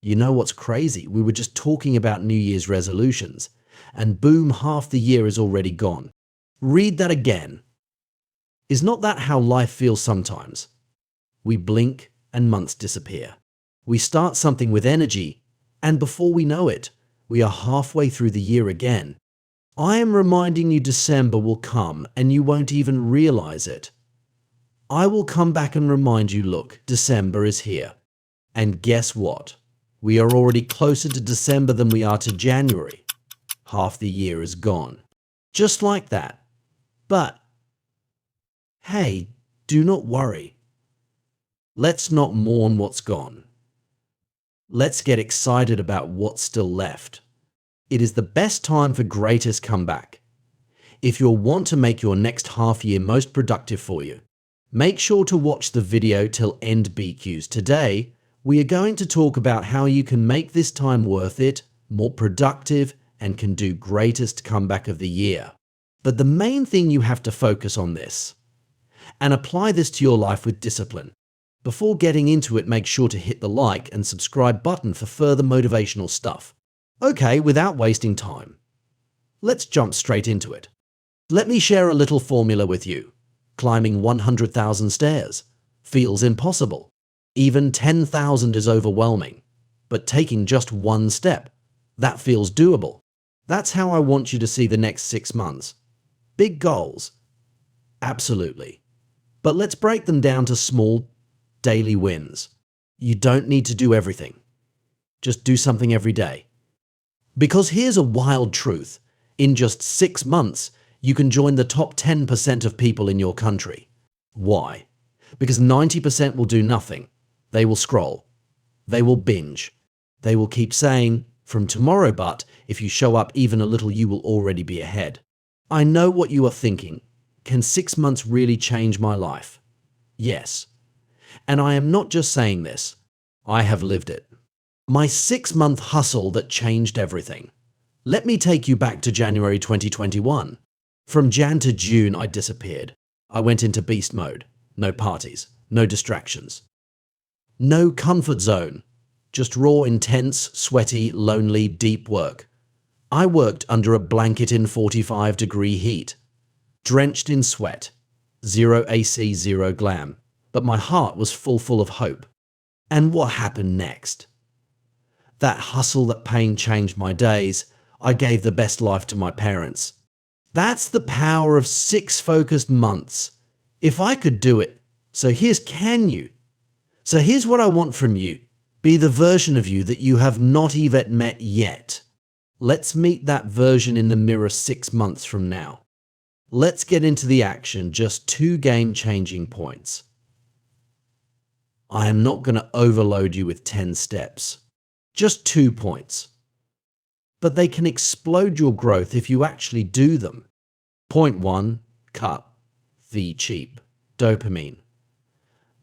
You know what's crazy? We were just talking about New Year's resolutions, and boom, half the year is already gone. Read that again. Is not that how life feels sometimes? We blink and months disappear. We start something with energy, and before we know it, we are halfway through the year again. I am reminding you December will come and you won't even realize it. I will come back and remind you, look, December is here. And guess what? We are already closer to December than we are to January. Half the year is gone. Just like that. But, hey, do not worry. Let's not mourn what's gone. Let's get excited about what's still left. It is the best time for greatest comeback. If you'll want to make your next half year most productive for you, make sure to watch the video till end BQs. Today, we are going to talk about how you can make this time worth it, more productive, and can do greatest comeback of the year. But the main thing you have to focus on this, and apply this to your life with discipline. Before getting into it, make sure to hit the like and subscribe button for further motivational stuff. Okay, without wasting time, let's jump straight into it. Let me share a little formula with you. Climbing 100,000 stairs feels impossible. Even 10,000 is overwhelming. But taking just one step, that feels doable. That's how I want you to see the next 6 months. Big goals? Absolutely. But let's break them down to small, daily wins. You don't need to do everything. Just do something every day. Because here's a wild truth. In just 6 months, you can join the top 10% of people in your country. Why? Because 90% will do nothing. They will scroll. They will binge. They will keep saying, from tomorrow, but if you show up even a little, you will already be ahead. I know what you are thinking. Can 6 months really change my life? Yes. And I am not just saying this. I have lived it. My 6-month hustle that changed everything. Let me take you back to January 2021. From Jan to June, I disappeared. I went into beast mode. No parties, no distractions. No comfort zone. Just raw, intense, sweaty, lonely, deep work. I worked under a blanket in 45-degree heat. Drenched in sweat. Zero AC, zero glam. But my heart was full of hope. And what happened next? That hustle, that pain changed my days. I gave the best life to my parents. That's the power of 6 focused months. If I could do it, so can you? So here's what I want from you. Be the version of you that you have not even met yet. Let's meet that version in the mirror 6 months from now. Let's get into the action, just 2 game-changing points. I am not going to overload you with 10 steps. Just 2 points. But they can explode your growth if you actually do them. Point 1, cut the cheap dopamine.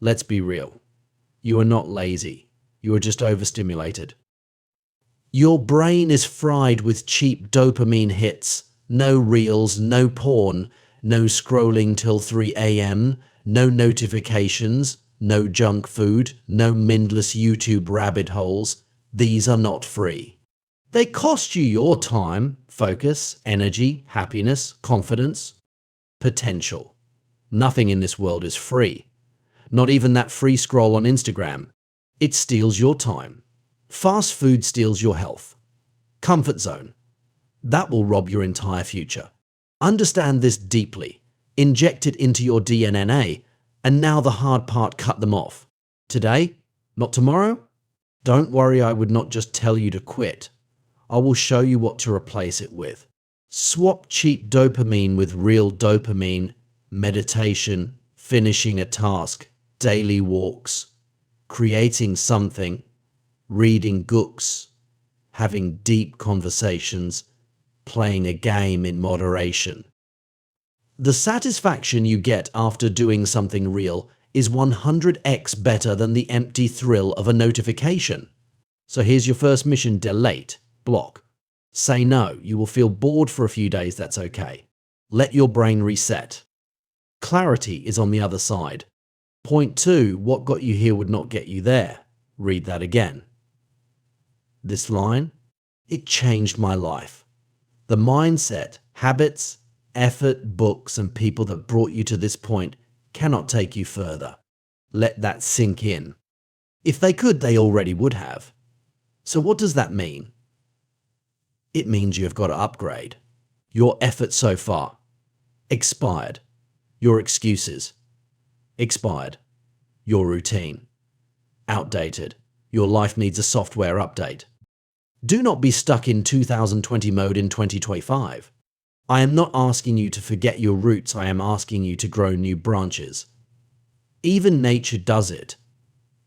Let's be real. You are not lazy. You are just overstimulated. Your brain is fried with cheap dopamine hits. No reels, no porn, no scrolling till 3 a.m., no notifications, no junk food, no mindless YouTube rabbit holes. These are not free. They cost you your time, focus, energy, happiness, confidence, potential. Nothing in this world is free. Not even that free scroll on Instagram. It steals your time. Fast food steals your health. Comfort zone. That will rob your entire future. Understand this deeply. Inject it into your DNA. And now the hard part, cut them off. Today? Not tomorrow? Don't worry, I would not just tell you to quit. I will show you what to replace it with. Swap cheap dopamine with real dopamine, meditation, finishing a task, daily walks, creating something, reading books, having deep conversations, playing a game in moderation. The satisfaction you get after doing something real is 100x better than the empty thrill of a notification. So here's your first mission: delete, block. Say no. You will feel bored for a few days, that's okay. Let your brain reset. Clarity is on the other side. Point 2, what got you here would not get you there. Read that again. This line, it changed my life. The mindset, habits, effort, books, and people that brought you to this point cannot take you further. Let that sink in. If they could, they already would have. So what does that mean? It means you've got to upgrade. Your effort so far. Expired. Your excuses. Expired. Your routine. Outdated. Your life needs a software update. Do not be stuck in 2020 mode in 2025. I am not asking you to forget your roots, I am asking you to grow new branches. Even nature does it.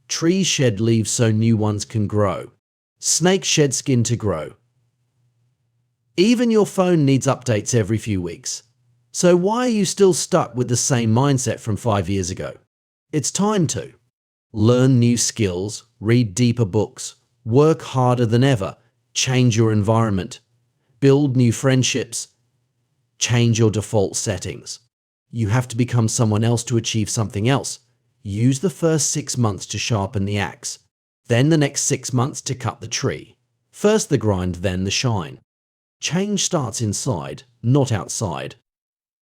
Trees shed leaves so new ones can grow. Snakes shed skin to grow. Even your phone needs updates every few weeks. So why are you still stuck with the same mindset from 5 years ago? It's time to learn new skills, read deeper books, work harder than ever, change your environment, build new friendships, change your default settings. You have to become someone else to achieve something else. Use the first 6 months to sharpen the axe, then the next 6 months to cut the tree. First the grind, then the shine. Change starts inside, not outside.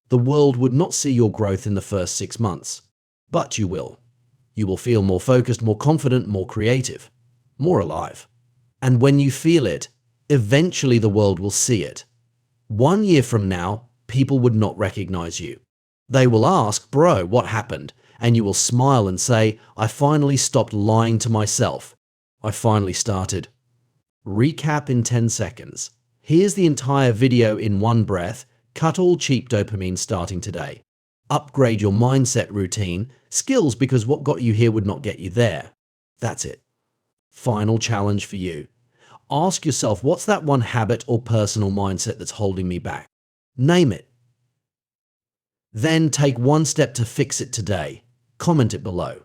The world would not see your growth in the first 6 months, but you will. You will feel more focused, more confident, more creative, more alive. And when you feel it, eventually the world will see it. 1 year from now, people would not recognize you. They will ask, "Bro, what happened?" And you will smile and say, "I finally stopped lying to myself. I finally started." Recap in 10 seconds. Here's the entire video in one breath. Cut all cheap dopamine starting today. Upgrade your mindset, routine, skills, because what got you here would not get you there. That's it. Final challenge for you. Ask yourself, what's that one habit or personal mindset that's holding me back? Name it. Then take one step to fix it today. Comment it below.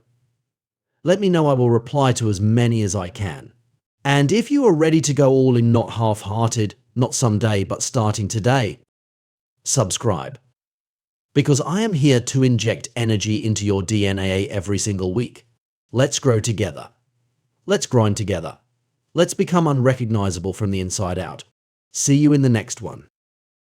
Let me know. I will reply to as many as I can. And if you are ready to go all in, not half-hearted, not someday, but starting today, subscribe. Because I am here to inject energy into your DNA every single week. Let's grow together. Let's grind together. Let's become unrecognizable from the inside out. See you in the next one.